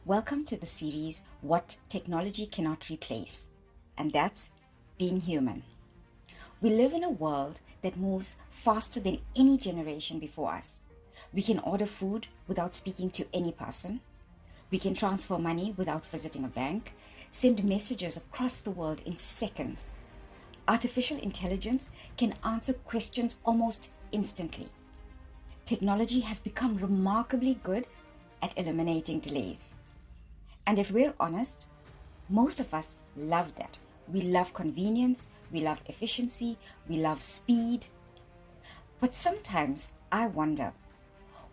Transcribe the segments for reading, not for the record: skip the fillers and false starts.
Welcome to the series, What Technology Cannot Replace, and that's being human. We live in a world that moves faster than any generation before us. We can order food without speaking to any person. We can transfer money without visiting a bank, send messages across the world in seconds. Artificial intelligence can answer questions almost instantly. Technology has become remarkably good at eliminating delays. And if we're honest, most of us love that. We love convenience, we love efficiency, we love speed. But sometimes I wonder,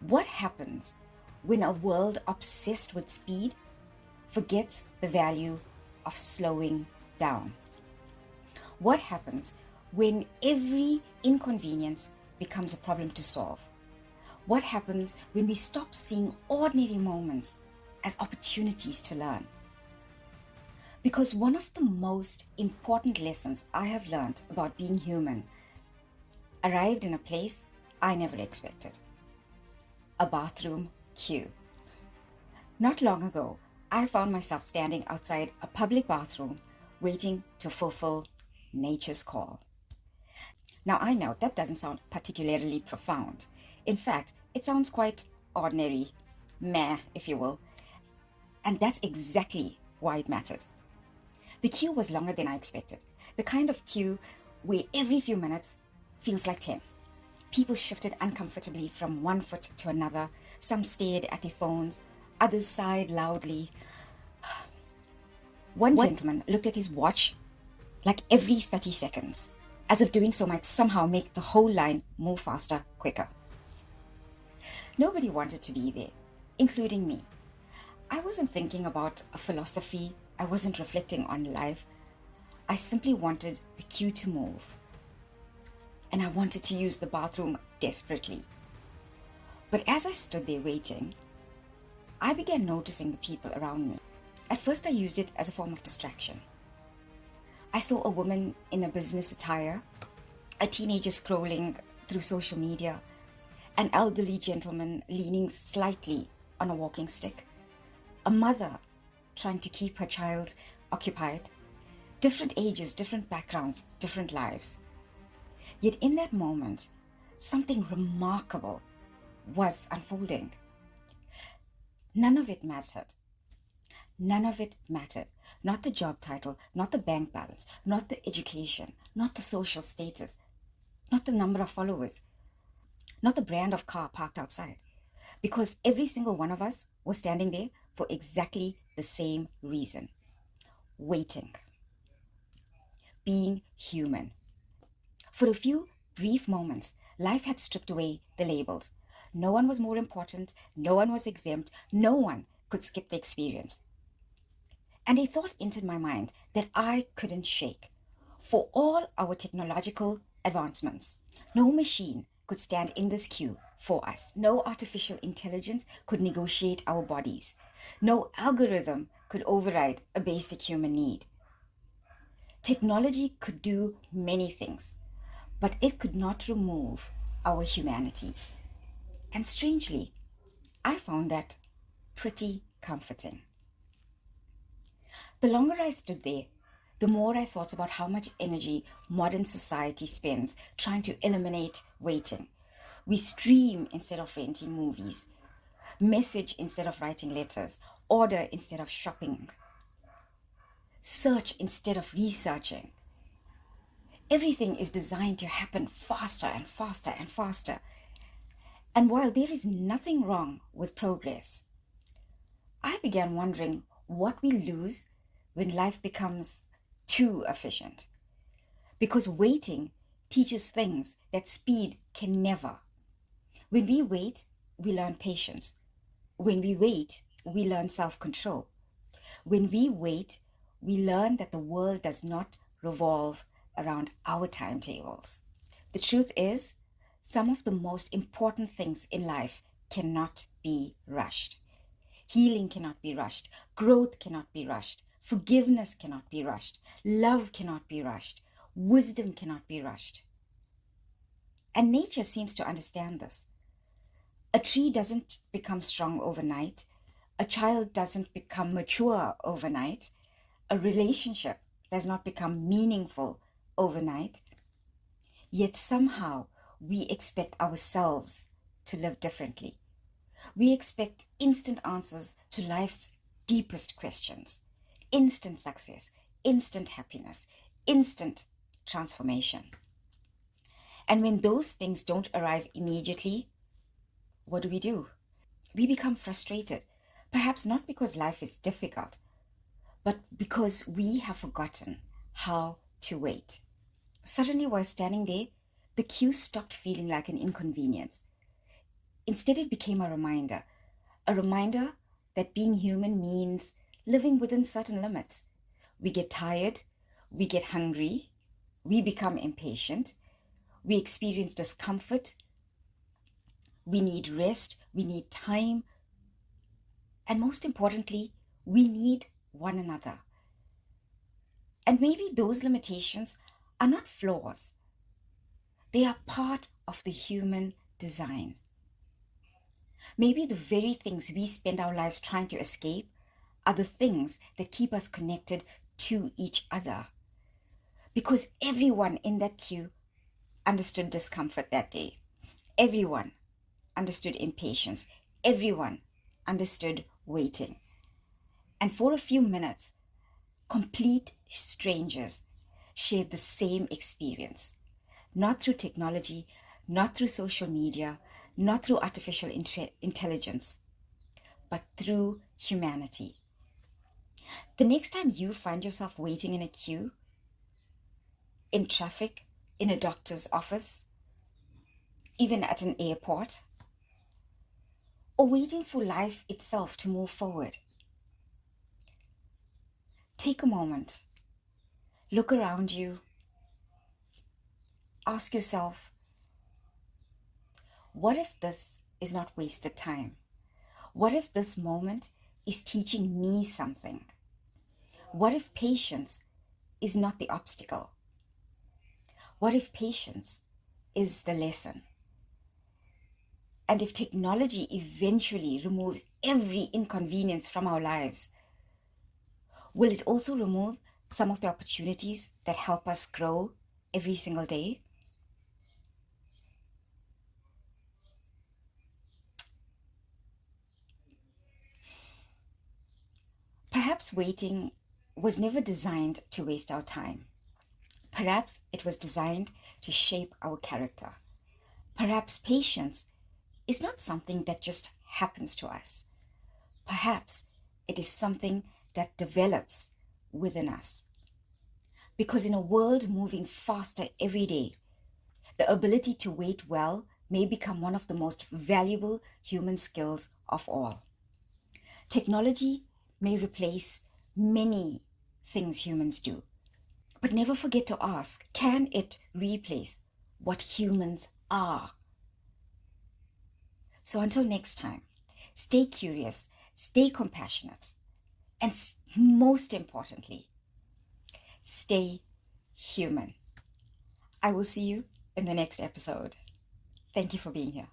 what happens when a world obsessed with speed forgets the value of slowing down? What happens when every inconvenience becomes a problem to solve? What happens when we stop seeing ordinary moments as opportunities to learn? Because one of the most important lessons I have learned about being human arrived in a place I never expected: a bathroom queue. Not long ago, I found myself standing outside a public bathroom waiting to fulfill nature's call. Now, I know that doesn't sound particularly profound. In fact, it sounds quite ordinary, meh, if you will. And that's exactly why it mattered. The queue was longer than I expected. The kind of queue where every few minutes feels like 10. People shifted uncomfortably from one foot to another. Some stared at their phones. Others sighed loudly. One gentleman looked at his watch like every 30 seconds, as if doing so might somehow make the whole line move faster, quicker. Nobody wanted to be there, including me. I wasn't thinking about a philosophy. I wasn't reflecting on life. I simply wanted the queue to move. And I wanted to use the bathroom desperately. But as I stood there waiting, I began noticing the people around me. At first, I used it as a form of distraction. I saw a woman in a business attire, a teenager scrolling through social media, an elderly gentleman leaning slightly on a walking stick, a mother trying to keep her child occupied, different ages, different backgrounds, different lives. Yet in that moment, something remarkable was unfolding. None of it mattered. None of it mattered. Not the job title, not the bank balance, not the education, not the social status, not the number of followers, not the brand of car parked outside. Because every single one of us was standing there for exactly the same reason: waiting. Being human. For a few brief moments, life had stripped away the labels. No one was more important, no one was exempt, no one could skip the experience. And a thought entered my mind that I couldn't shake. For all our technological advancements, no machine could stand in this queue for us. No artificial intelligence could negotiate our bodies. No algorithm could override a basic human need. Technology could do many things, but it could not remove our humanity. And strangely, I found that pretty comforting. The longer I stood there, the more I thought about how much energy modern society spends trying to eliminate waiting. We stream instead of renting movies, message instead of writing letters, order instead of shopping, search instead of researching. Everything is designed to happen faster and faster and faster. And while there is nothing wrong with progress, I began wondering what we lose when life becomes too efficient. Because waiting teaches things that speed can never. When we wait, we learn patience. When we wait, we learn self-control. When we wait, we learn that the world does not revolve around our timetables. The truth is, some of the most important things in life cannot be rushed. Healing cannot be rushed. Growth cannot be rushed. Forgiveness cannot be rushed. Love cannot be rushed. Wisdom cannot be rushed. And nature seems to understand this. A tree doesn't become strong overnight. A child doesn't become mature overnight. A relationship does not become meaningful overnight. Yet somehow we expect ourselves to live differently. We expect instant answers to life's deepest questions, instant success, instant happiness, instant transformation. And when those things don't arrive immediately, what do? We become frustrated, perhaps not because life is difficult, but because we have forgotten how to wait. Suddenly, while standing there, the queue stopped feeling like an inconvenience. Instead, it became a reminder that being human means living within certain limits. We get tired, we get hungry, we become impatient, we experience discomfort, we need rest, we need time, and most importantly, we need one another. And maybe those limitations are not flaws, they are part of the human design. Maybe the very things we spend our lives trying to escape are the things that keep us connected to each other. Because everyone in that queue understood discomfort that day. Everyone understood impatience. Everyone understood waiting. And for a few minutes, complete strangers shared the same experience. Not through technology, not through social media, not through artificial intelligence, but through humanity. The next time you find yourself waiting in a queue, in traffic, in a doctor's office, even at an airport, or waiting for life itself to move forward, take a moment, look around you, ask yourself, what if this is not wasted time? What if this moment is teaching me something? What if patience is not the obstacle? What if patience is the lesson? And if technology eventually removes every inconvenience from our lives, will it also remove some of the opportunities that help us grow every single day? Perhaps waiting was never designed to waste our time. Perhaps it was designed to shape our character. Perhaps patience is not something that just happens to us. Perhaps it is something that develops within us. Because in a world moving faster every day, the ability to wait well may become one of the most valuable human skills of all. Technology may replace many things humans do, but never forget to ask, can it replace what humans are? So until next time, stay curious, stay compassionate, and most importantly, stay human. I will see you in the next episode. Thank you for being here.